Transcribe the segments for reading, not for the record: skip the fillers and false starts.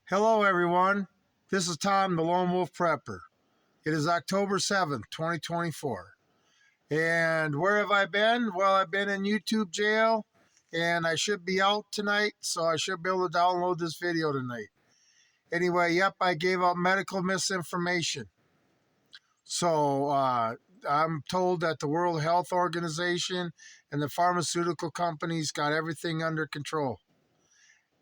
Hello, everyone. This is Tom, the Lone Wolf Prepper. It is October 7th, 2024. And where have I been? Well, I've been in YouTube jail, and I should be out tonight, so I should be able to download this video tonight. Anyway, yep, I gave out medical misinformation. So I'm told that the World Health Organization and the pharmaceutical companies got everything under control.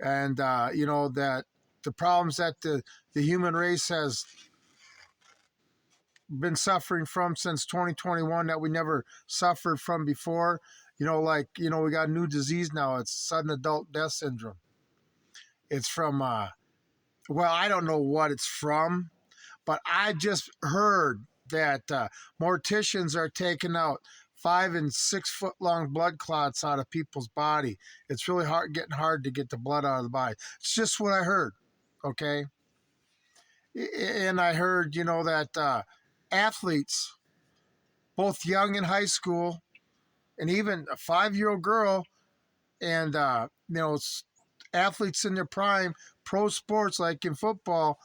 And, that the problems that the human race has been suffering from since 2021 that we never suffered from before. We got a new disease now. It's sudden adult death syndrome. It's from, I don't know what it's from, but I just heard that morticians are taking out 5 and 6 foot long blood clots out of people's body. It's really getting hard to get the blood out of the body. It's just what I heard. Okay. And I heard, that athletes, both young in high school and even a 5-year-old girl, and, athletes in their prime, pro sports like in football,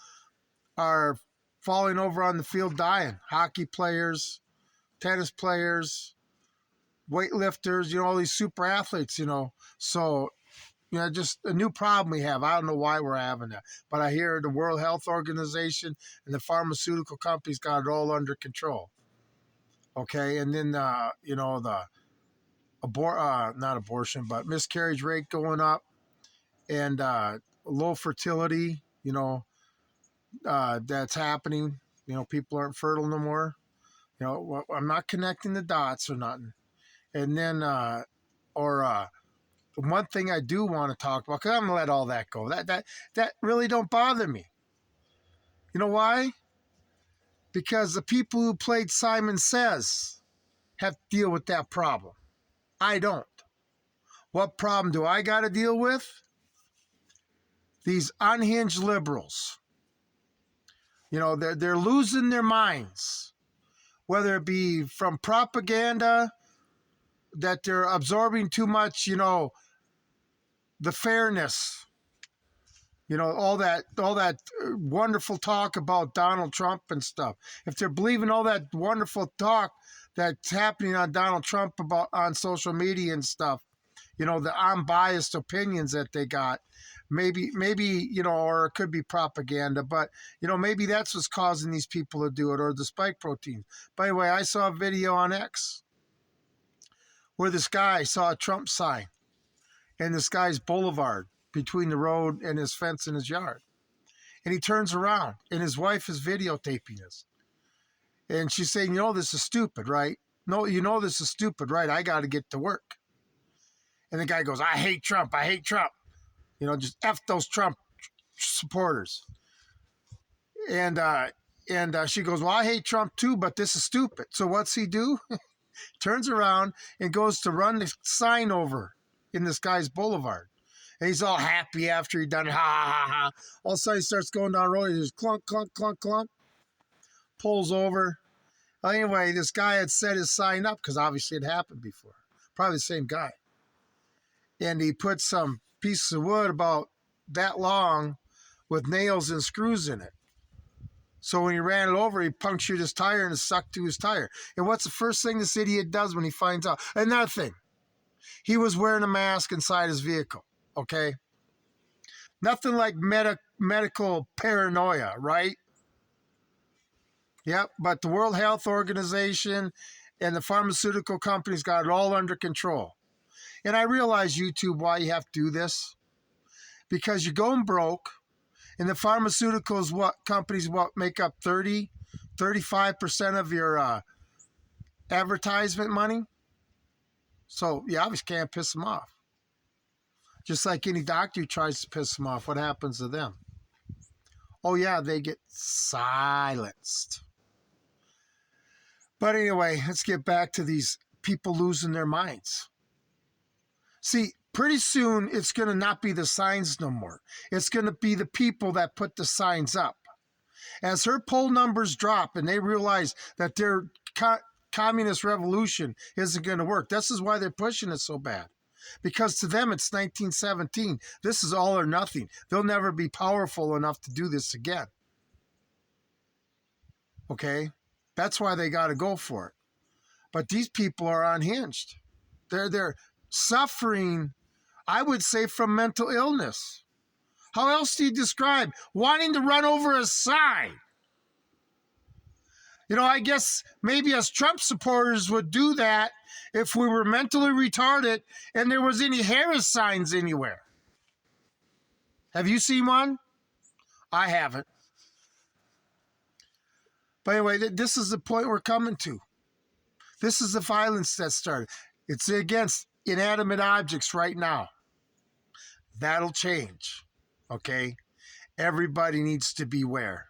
are falling over on the field dying. Hockey players, tennis players, weightlifters, all these super athletes, So, just a new problem we have. I don't know why we're having that, but I hear the World Health Organization and the pharmaceutical companies got it all under control. Okay, and then the not abortion, but miscarriage rate going up, and low fertility. That's happening. People aren't fertile no more. I'm not connecting the dots or nothing. And then, one thing I do want to talk about, because I'm gonna let all that go. That really don't bother me. You know why? Because the people who played Simon Says have to deal with that problem. I don't. What problem do I got to deal with? These unhinged liberals. They're losing their minds, whether it be from propaganda, that they're absorbing too much, the fairness, all that wonderful talk about Donald Trump and stuff. If they're believing all that wonderful talk that's happening on Donald Trump on social media and stuff, the unbiased opinions that they got, maybe, or it could be propaganda, but, maybe that's what's causing these people to do it, or the spike proteins. By the way, I saw a video on X where this guy saw a Trump sign in this guy's boulevard between the road and his fence in his yard. And he turns around, and his wife is videotaping this. And she's saying, this is stupid, right? No, this is stupid, right? I got to get to work. And the guy goes, I hate Trump. I hate Trump. Just F those Trump supporters. And she goes, well, I hate Trump too, but this is stupid. So what's he do? Turns around and goes to run the sign over in this guy's boulevard. And he's all happy after he done it. Ha, ha, ha, ha. All of a sudden he starts going down the road. He just clunk, clunk, clunk, clunk. Pulls over. Anyway, this guy had set his sign up because obviously it happened before. Probably the same guy. And he put some pieces of wood about that long with nails and screws in it. So when he ran it over, he punctured his tire and it sucked to his tire. And what's the first thing this idiot does when he finds out? Another thing. He was wearing a mask inside his vehicle. Okay? Nothing like medical paranoia, right? Yep, but the World Health Organization and the pharmaceutical companies got it all under control. And I realize, YouTube, why you have to do this. Because you're going broke, and the pharmaceuticals companies make up 35% of your advertisement money. So you obviously can't piss them off. Just like any doctor who tries to piss them off, what happens to them? Oh yeah, they get silenced. But anyway, let's get back to these people losing their minds. See, pretty soon it's going to not be the signs no more. It's going to be the people that put the signs up. As her poll numbers drop and they realize that their communist revolution isn't going to work, this is why they're pushing it so bad. because to them it's 1917. This is all or nothing. They'll never be powerful enough to do this again. Okay? That's why they got to go for it. But these people are unhinged. They're suffering, I would say, from mental illness. How else do you describe wanting to run over a sign? You know, I guess maybe us Trump supporters would do that if we were mentally retarded and there was any Harris signs anywhere. Have you seen one? I haven't. But anyway, this is the point we're coming to. This is the violence that started. It's against inanimate objects right now. That'll change, okay? Everybody needs to beware.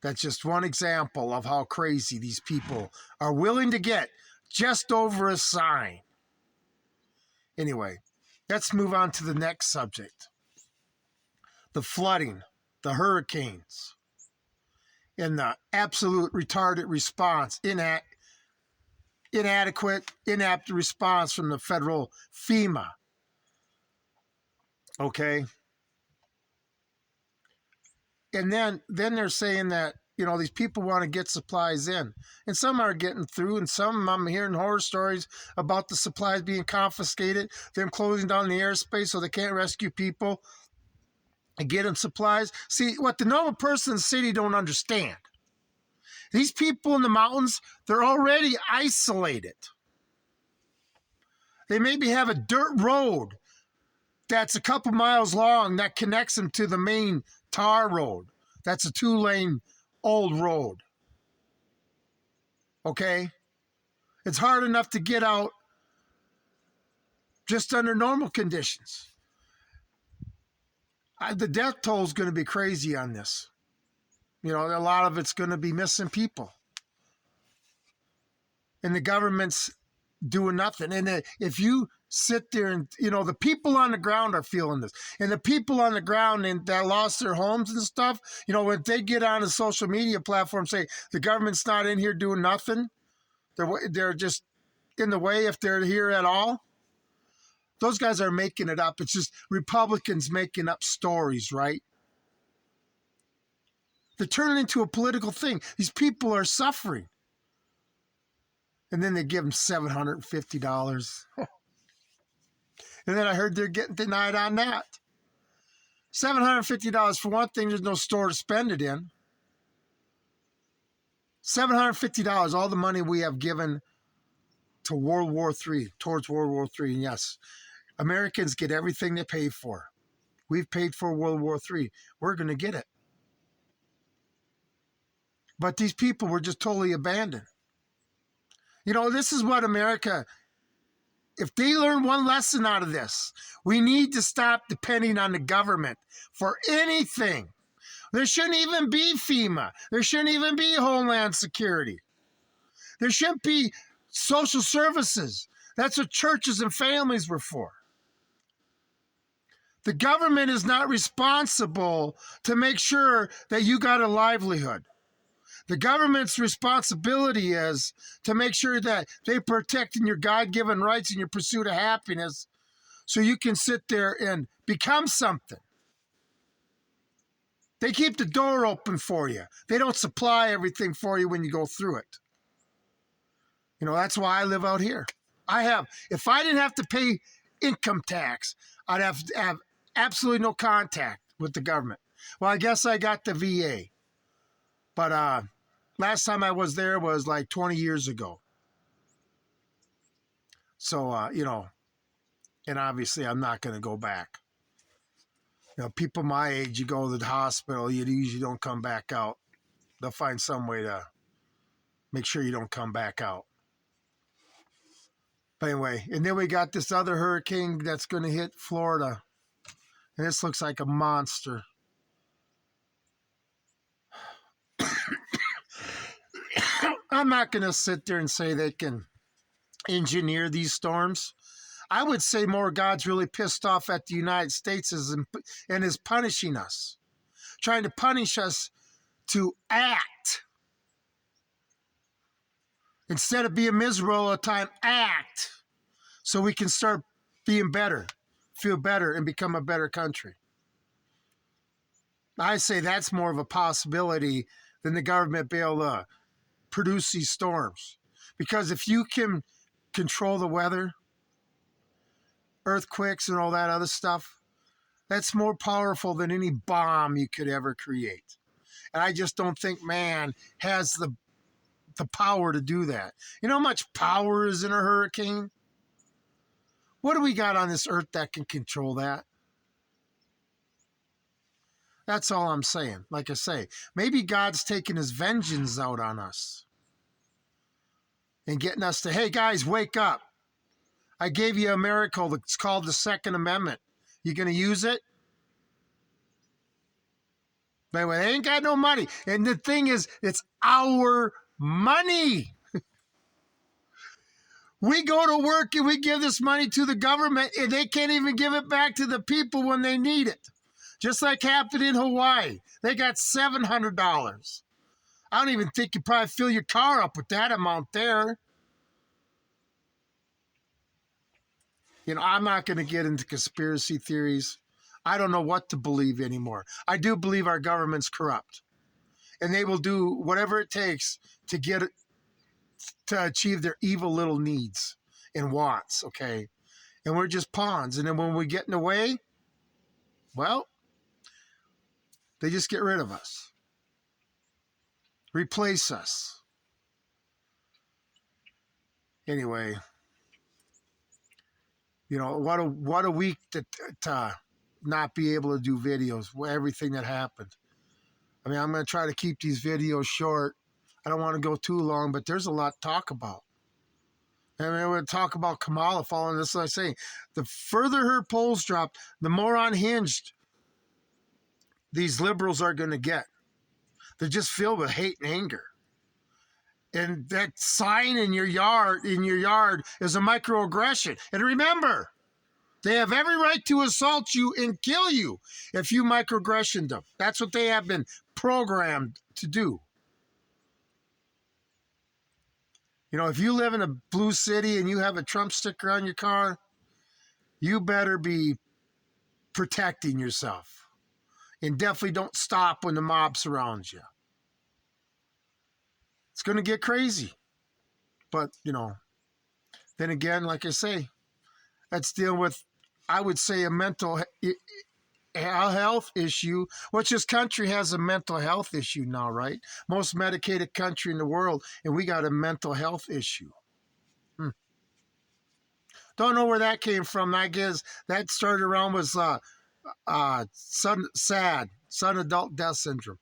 That's just one example of how crazy these people are willing to get just over a sign. Anyway, let's move on to the next subject. The flooding, the hurricanes, and the absolute retarded response, inapt response from the federal FEMA. Okay? And then they're saying that, you know, these people want to get supplies in. And some are getting through, and some I'm hearing horror stories about the supplies being confiscated, them closing down the airspace so they can't rescue people and get them supplies. See, what the normal person in the city don't understand. These people in the mountains, they're already isolated. They maybe have a dirt road that's a couple miles long that connects them to the main tar road. That's a 2-lane old road. Okay? It's hard enough to get out just under normal conditions. The death toll is going to be crazy on this. You know, a lot of it's going to be missing people. And the government's doing nothing. And if you sit there and, you know, the people on the ground are feeling this. And the people on the ground and that lost their homes and stuff, you know, when they get on a social media platform, say the government's not in here doing nothing, they're just in the way if they're here at all. Those guys are making it up. It's just Republicans making up stories, right? They're turning into a political thing. These people are suffering. And then they give them $750. And then I heard they're getting denied on that. $750, for one thing, there's no store to spend it in. $750, all the money we have given to World War III, towards World War III. And yes, Americans get everything they pay for. We've paid for World War III. We're going to get it. But these people were just totally abandoned. You know, this is what America, if they learn one lesson out of this, we need to stop depending on the government for anything. There shouldn't even be FEMA. There shouldn't even be Homeland Security. There shouldn't be social services. That's what churches and families were for. The government is not responsible to make sure that you got a livelihood. The government's responsibility is to make sure that they're protecting your God-given rights and your pursuit of happiness so you can sit there and become something. They keep the door open for you. They don't supply everything for you when you go through it. You know, that's why I live out here. If I didn't have to pay income tax, I'd have to have absolutely no contact with the government. Well, I guess I got the VA. But last time I was there was like 20 years ago. So, you know, and obviously I'm not going to go back. You know, people my age, you go to the hospital, you usually don't come back out. They'll find some way to make sure you don't come back out. But anyway, and then we got this other hurricane that's going to hit Florida. And this looks like a monster. I'm not going to sit there and say they can engineer these storms. I would say more God's really pissed off at the United States and is punishing us, trying to punish us to act. Instead of being miserable all the time, act. so we can start being better, feel better, and become a better country. I say that's more of a possibility than the government be able to produce these storms. Because if you can control the weather, earthquakes and all that other stuff, that's more powerful than any bomb you could ever create. And I just don't think man has the power to do that. You know how much power is in a hurricane? What do we got on this earth that can control that? That's all I'm saying. Like I say, maybe God's taking his vengeance out on us and getting us to, hey guys, wake up. I gave you a miracle that's called the Second Amendment. You going to use it? But they ain't got no money. And the thing is, it's our money. We go to work and we give this money to the government and they can't even give it back to the people when they need it. Just like happened in Hawaii. They got $700. I don't even think you probably fill your car up with that amount there. You know, I'm not going to get into conspiracy theories. I don't know what to believe anymore. I do believe our government's corrupt. And they will do whatever it takes to get it, to achieve their evil little needs and wants, okay? And we're just pawns. And then when we get in the way, well, they just get rid of us. Replace us. Anyway, you know, what a week to not be able to do videos, everything that happened. I mean, I'm going to try to keep these videos short. I don't want to go too long, but there's a lot to talk about. I mean, we're going to talk about Kamala falling. This is what I'm saying. The further her polls drop, the more unhinged these liberals are going to get. They're just filled with hate and anger. And that sign in your yard is a microaggression. And remember, they have every right to assault you and kill you if you microaggression them. That's what they have been programmed to do. You know, if you live in a blue city and you have a Trump sticker on your car, you better be protecting yourself. And definitely don't stop when the mob surrounds you. It's going to get crazy. But, you know, then again, like I say, that's dealing with, I would say, a mental health issue, which this country has a mental health issue now, right? Most medicated country in the world, and we got a mental health issue. Don't know where that came from. I guess that started around with sudden adult death syndrome.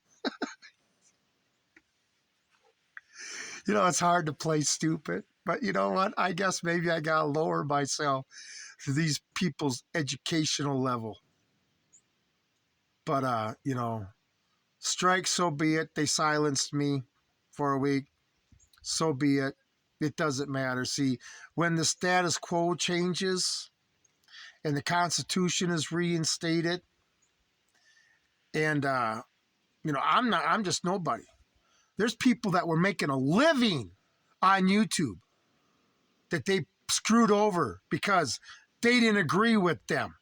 You know, it's hard to play stupid, but you know what? I guess maybe I got to lower myself to these people's educational level. But, you know, strike, so be it. They silenced me for a week. So be it. It doesn't matter. See, when the status quo changes and the Constitution is reinstated, and, you know, I'm just nobody. There's people that were making a living on YouTube that they screwed over because they didn't agree with them.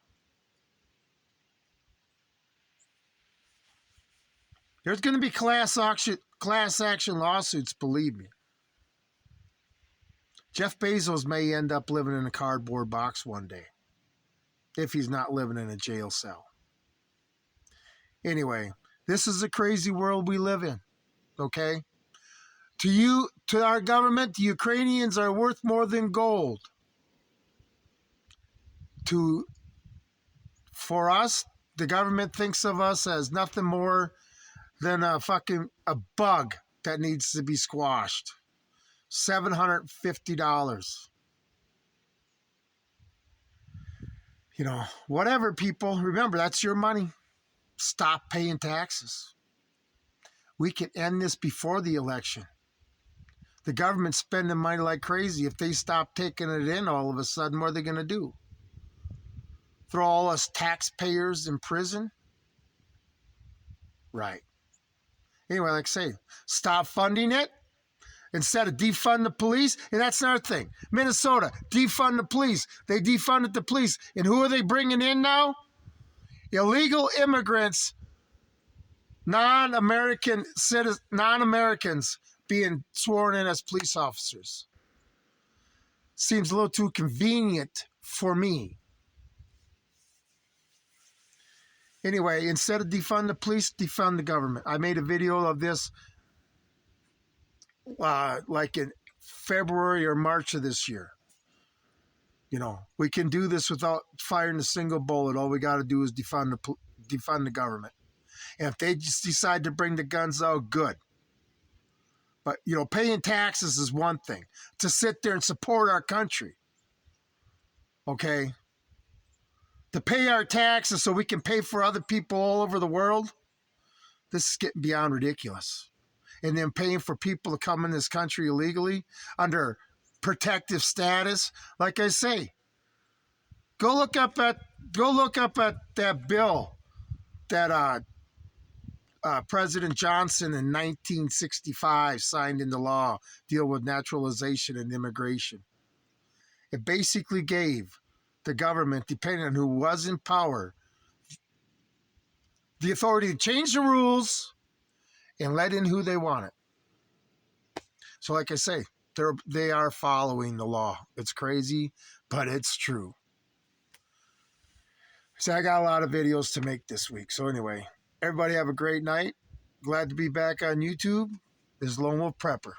There's going to be class action lawsuits, believe me. Jeff Bezos may end up living in a cardboard box one day if he's not living in a jail cell. Anyway, this is the crazy world we live in, okay? To our government, the Ukrainians are worth more than gold. For us, the government thinks of us as nothing more than a bug that needs to be squashed. $750. You know, whatever, people. Remember, that's your money. Stop paying taxes. We can end this before the election. The government's spending money like crazy. If they stop taking it in all of a sudden, what are they going to do? Throw all us taxpayers in prison? Right. Anyway, like I say, stop funding it. instead of defund the police. And that's another thing. Minnesota, defund the police. They defunded the police. And who are they bringing in now? Illegal immigrants, non-American citizens, non-Americans being sworn in as police officers. Seems a little too convenient for me. Anyway, instead of defund the police, defund the government. I made a video of this like in February or March of this year. You know, we can do this without firing a single bullet. All we got to do is defund the government. And if they just decide to bring the guns out, good. But, you know, paying taxes is one thing. To sit there and support our country, okay? To pay our taxes so we can pay for other people all over the world, this is getting beyond ridiculous. And then paying for people to come in this country illegally under protective status. Like I say, go look up at that bill that President Johnson in 1965 signed into law, deal with naturalization and immigration. It basically gave the government, depending on who was in power, the authority to change the rules and let in who they wanted. So like I say, they are following the law. It's crazy, but it's true. So I got a lot of videos to make this week. So anyway, everybody have a great night. Glad to be back on YouTube. This is Lone Wolf Prepper.